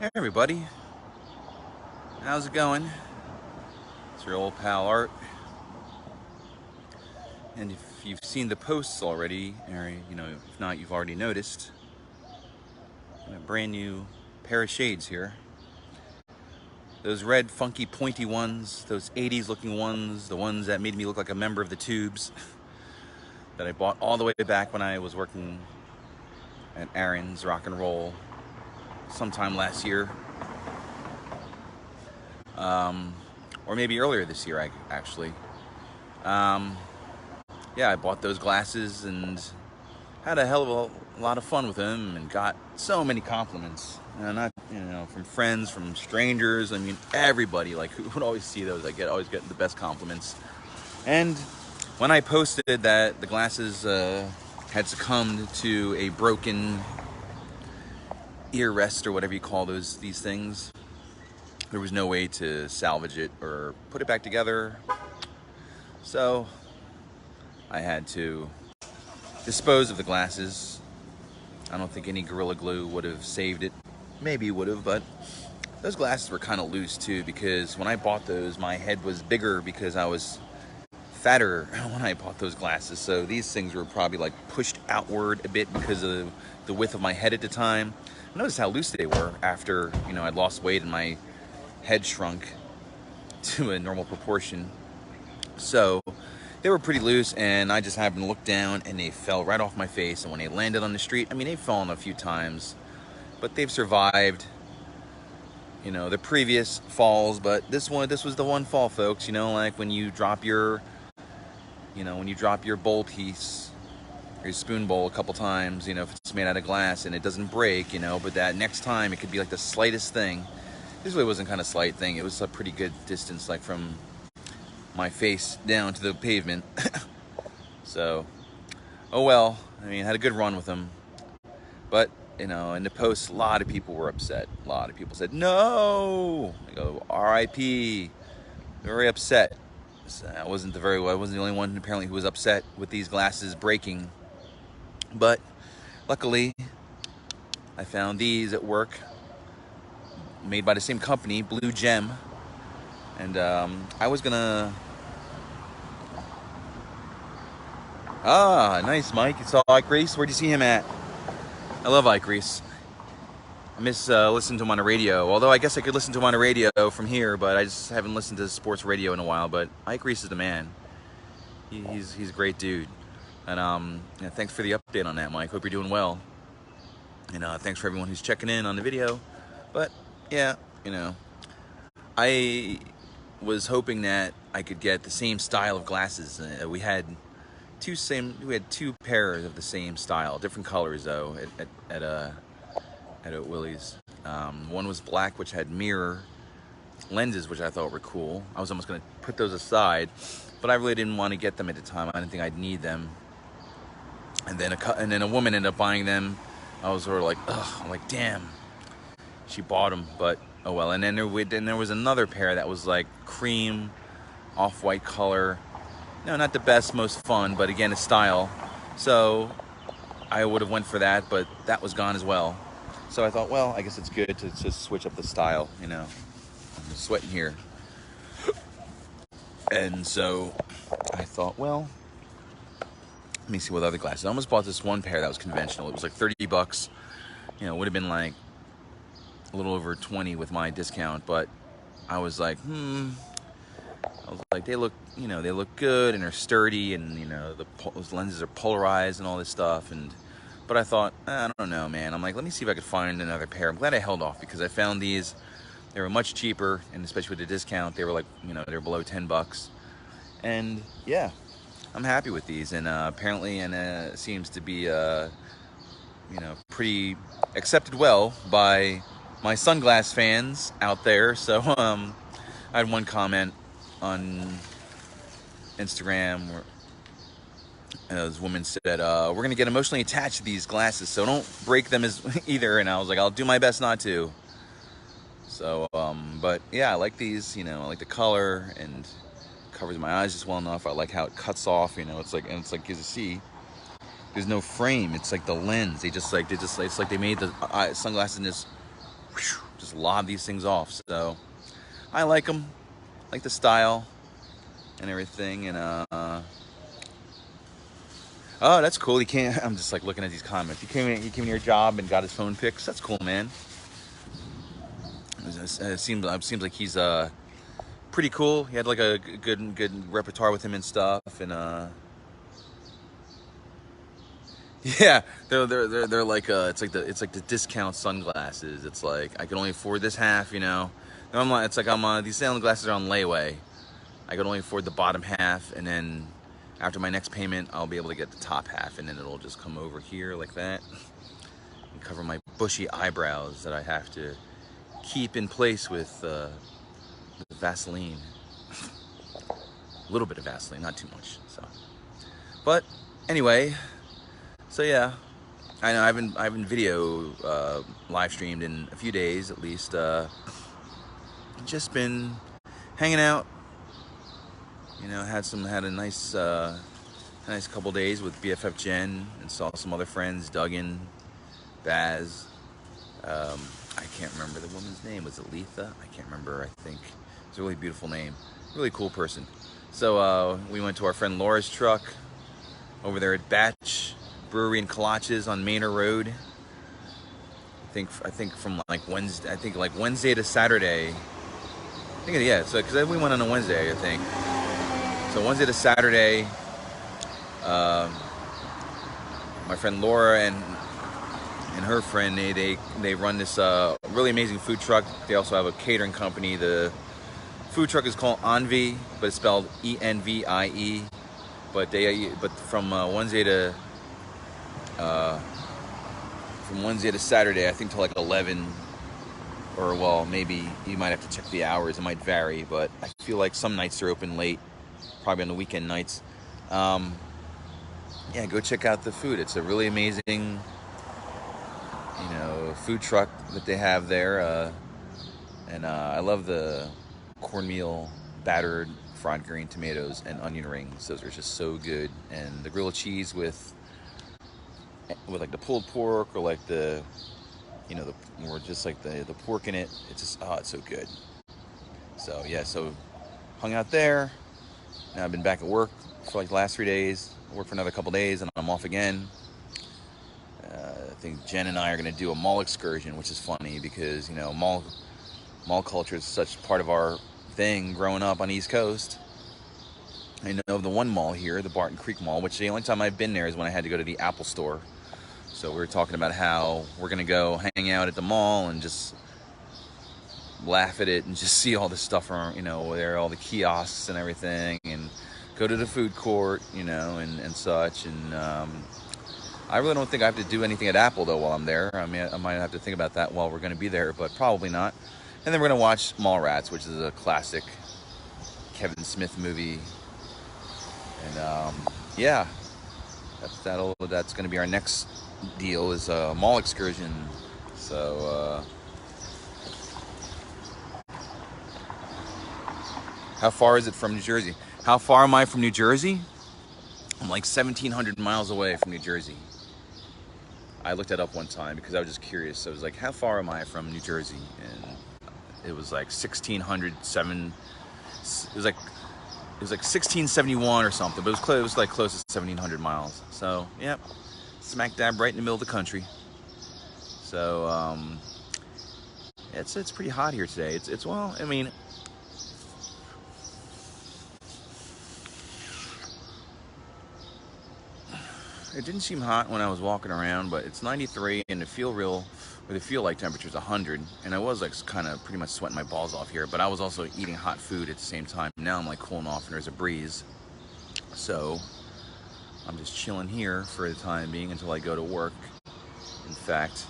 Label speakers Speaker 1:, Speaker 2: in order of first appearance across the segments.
Speaker 1: Hey everybody, how's it going? It's your old pal Art, and if you've seen the posts already, or if not, you've already noticed a brand new pair of shades here. Those red, funky, pointy ones, those 80s looking ones, the ones that made me look like a member of the Tubes, that I bought all the way back when I was working at Aaron's Rock and Roll sometime last year. Or maybe earlier this year, actually. Um, yeah, I bought those glasses and had a hell of a lot of fun with them and got so many compliments. Not from friends, from strangers. I mean, everybody like who would always see those. Always get the best compliments. And when I posted that the glasses had succumbed to a broken ear rest or whatever you call these things, there was no way to salvage it or put it back together. So I had to dispose of the glasses. I don't think any Gorilla Glue would have saved it. Maybe it would have, but those glasses were kind of loose too, because when I bought those, my head was bigger because I was fatter when I bought those glasses. So these things were probably like pushed outward a bit because of the width of my head at the time. Notice how loose they were after, I'd lost weight and my head shrunk to a normal proportion. So they were pretty loose, and I just happened to look down and they fell right off my face. And when they landed on the street, I mean, they've fallen a few times, but they've survived, the previous falls. But this was the one fall, folks. Like when you drop your, bowl piece, or your spoon bowl a couple times, if it's made out of glass and it doesn't break, but that next time it could be like the slightest thing. This really wasn't kind of slight thing. It was a pretty good distance, like from my face down to the pavement. So, oh well. I mean, had a good run with them. But, in the post, a lot of people were upset. A lot of people said, no! I go, RIP. Very upset. So I wasn't the only one apparently who was upset with these glasses breaking. But, luckily, I found these at work, made by the same company, Blue Gem. And I was gonna... Ah, nice, Mike. You saw Ike Reese? Where'd you see him at? I love Ike Reese. I miss listening to him on the radio. Although I guess I could listen to him on the radio from here, but I just haven't listened to sports radio in a while. But Ike Reese is the man. He's a great dude. And thanks for the update on that, Mike. Hope you're doing well. And thanks for everyone who's checking in on the video. But yeah, I was hoping that I could get the same style of glasses. We had two pairs of the same style, different colors though, at Willie's. One was black, which had mirror lenses, which I thought were cool. I was almost going to put those aside, but I really didn't want to get them at the time. I didn't think I'd need them. And then a woman ended up buying them. I was sort of like, ugh, I'm like, damn, she bought them, but oh well. And then there was another pair that was like cream, off-white color. No, not the best, most fun, but again, a style. So I would have went for that, but that was gone as well. So I thought, well, I guess it's good to just switch up the style, I'm sweating here. And so I thought, well, let me see what other glasses. I almost bought this one pair that was conventional. It was like $30. It would have been like a little over 20 with my discount, but I was like, I was like, they look good and they're sturdy, and those lenses are polarized and all this stuff. But I thought, I don't know, man. I'm like, let me see if I could find another pair. I'm glad I held off because I found these. They were much cheaper, and especially with the discount, they were like, they were below $10. And yeah, I'm happy with these. And apparently, it seems to be, pretty accepted well by my sunglass fans out there. So I had one comment on Instagram where this woman said, we're going to get emotionally attached to these glasses, so don't break them either. And I was like, I'll do my best not to. So, but yeah, I like these, I like the color, and covers my eyes just well enough. I like how it cuts off, it's like you can see, there's no frame. It's like the lens. It's like they made the sunglasses in this just lob these things off. So I like them, like the style and everything. And oh, that's cool. He came. I'm just like looking at these comments. He came in your job and got his phone pics. That's cool, man. It seems like he's pretty cool. He had like a good repertoire with him and stuff. And yeah, they're like it's like the discount sunglasses. It's like I can only afford this half, you know. And I'm like, it's like these sunglasses are on layaway. I could only afford the bottom half, and then after my next payment, I'll be able to get the top half, and then it'll just come over here like that and cover my bushy eyebrows that I have to keep in place with Vaseline. A little bit of Vaseline, not too much. So, but anyway, so yeah, I know I haven't video live streamed in a few days at least. Just been hanging out. You know, had a nice couple days with BFF Jen, and saw some other friends, Duggan, Baz. I can't remember the woman's name. Was it Letha? I can't remember. I think it's a really beautiful name. Really cool person. So we went to our friend Laura's truck over there at Batch Brewery and Kolaches on Manor Road. I think from like Wednesday to Saturday. I think, yeah. So because we went on a Wednesday, I think. So Wednesday to Saturday, my friend Laura and her friend, they run this really amazing food truck. They also have a catering company. The food truck is called Envie, but it's spelled Envie. But from Wednesday to Saturday, I think till like 11, or well, maybe you might have to check the hours. It might vary, but I feel like some nights are open late. Probably on the weekend nights. Yeah, go check out the food. It's a really amazing, food truck that they have there. And I love the cornmeal battered fried green tomatoes and onion rings. Those are just so good. And the grilled cheese with like the pulled pork, or like the pork in it. It's just, it's so good. So yeah, so hung out there. Now I've been back at work for like the last 3 days. I work for another couple days, and I'm off again. I think Jen and I are going to do a mall excursion, which is funny because, mall culture is such part of our thing growing up on the East Coast. I know the one mall here, the Barton Creek Mall, which the only time I've been there is when I had to go to the Apple store. So we were talking about how we're going to go hang out at the mall and just laugh at it and just see all the stuff around, where all the kiosks and everything, and go to the food court, and such. And I really don't think I have to do anything at Apple though while I'm there. I mean, I might have to think about that while we're going to be there, but probably not. And then we're going to watch Mallrats, which is a classic Kevin Smith movie. And yeah, that's going to be our next deal, is a mall excursion. So how far is it from New Jersey? How far am I from New Jersey? I'm like 1,700 miles away from New Jersey. I looked that up one time because I was just curious. So I was like, how far am I from New Jersey? And it was like 1,607. It was like 1671 or something, but it was like close to 1,700 miles. So yep, smack dab right in the middle of the country. So it's pretty hot here today. It's well, I mean, it didn't seem hot when I was walking around, but it's 93, and the feel like temperature is 100, and I was like kind of pretty much sweating my balls off here, but I was also eating hot food at the same time. Now I'm like cooling off, and there's a breeze, so I'm just chilling here for the time being until I go to work. In fact,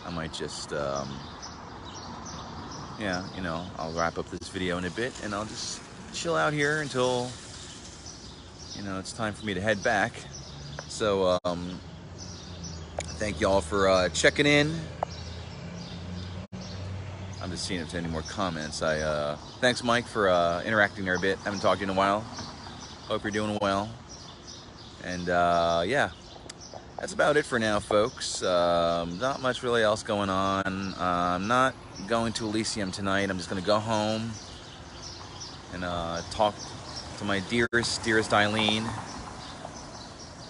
Speaker 1: I might just I'll wrap up this video in a bit, and I'll just chill out here until it's time for me to head back. So thank y'all for checking in. I'm just seeing if there's any more comments. Thanks, Mike, for interacting there a bit. Haven't talked to you in a while. Hope you're doing well. And yeah, that's about it for now, folks. Not much really else going on. I'm not going to Elysium tonight. I'm just going to go home and talk to my dearest Eileen.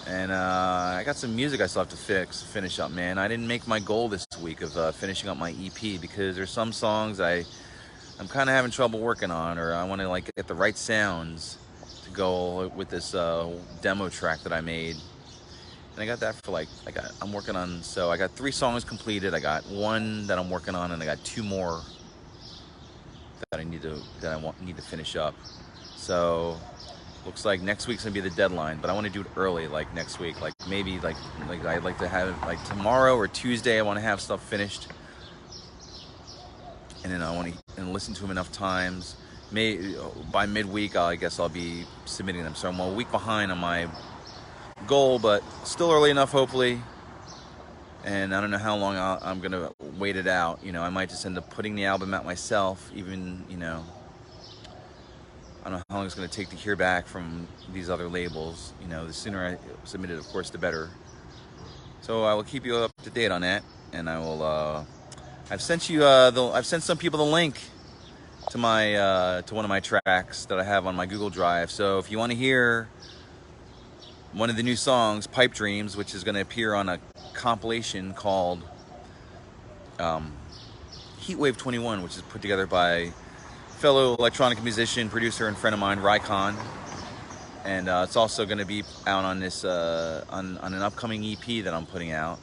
Speaker 1: And I got some music I still have to finish up, man. I didn't make my goal this week of finishing up my EP because there's some songs I'm kind of having trouble working on, or I want to like get the right sounds to go with this demo track that I made. And I got that for I'm working on, so I got 3 songs completed. I got 1 that I'm working on, and I got 2 more that I need to finish up. So looks like next week's gonna be the deadline, but I want to do it early, like next week, like maybe like I'd like to have it like tomorrow or Tuesday. I want to have stuff finished, and then I want to listen to them enough times. By midweek, I guess I'll be submitting them. So I'm a week behind on my goal, but still early enough, hopefully. And I don't know how long I'm gonna wait it out. You know, I might just end up putting the album out myself, even, you know. I don't know how long it's going to take to hear back from these other labels. You know, the sooner I submit it, of course, the better. So I will keep you up to date on that, and I will. I've sent you I've sent some people the link to my to one of my tracks that I have on my Google Drive. So if you want to hear one of the new songs, Pipe Dreams, which is going to appear on a compilation called Heatwave 21, which is put together by fellow electronic musician, producer, and friend of mine, Rycon, and it's also going to be out on this on an upcoming EP that I'm putting out.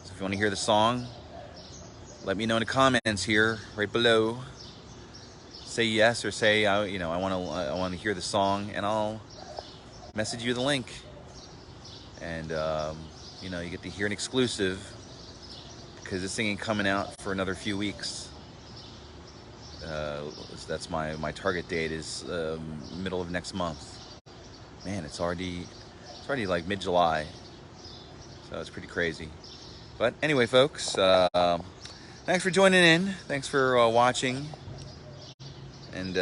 Speaker 1: So if you want to hear the song, let me know in the comments here, right below. Say yes or say I want to hear the song, and I'll message you the link. And you know, you get to hear an exclusive because this thing ain't coming out for another few weeks. That's my target date is middle of next month. Man, it's already like mid-July, so it's pretty crazy. But anyway, folks, thanks for joining in. Thanks for watching, and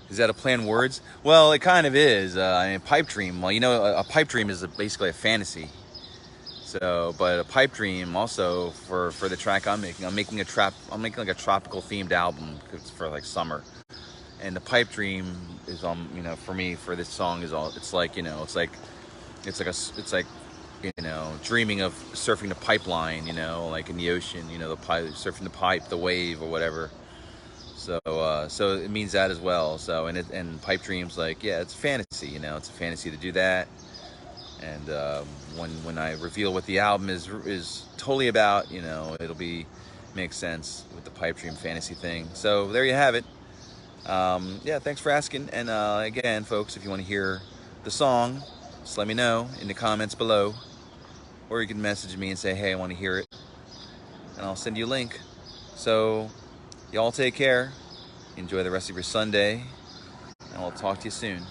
Speaker 1: is that a planned words? Well, it kind of is. I mean, pipe dream. Well, you know, a pipe dream is basically a fantasy. So, but a pipe dream also for the track I'm making like a tropical themed album for like summer, and the pipe dream is you know, for me, for this song is all, it's like, you know, it's like you know, dreaming of surfing the pipeline, you know, like in the ocean, you know, the pipe, surfing the pipe, the wave or whatever. So so it means that as well. So and pipe dreams, like, yeah, it's fantasy, you know, it's a fantasy to do that. And when I reveal what the album is totally about, you know, it'll make sense with the pipe dream fantasy thing. So there you have it. Yeah, thanks for asking. And again, folks, if you want to hear the song, just let me know in the comments below, or you can message me and say, hey, I want to hear it, and I'll send you a link. So y'all take care. Enjoy the rest of your Sunday, and I'll talk to you soon.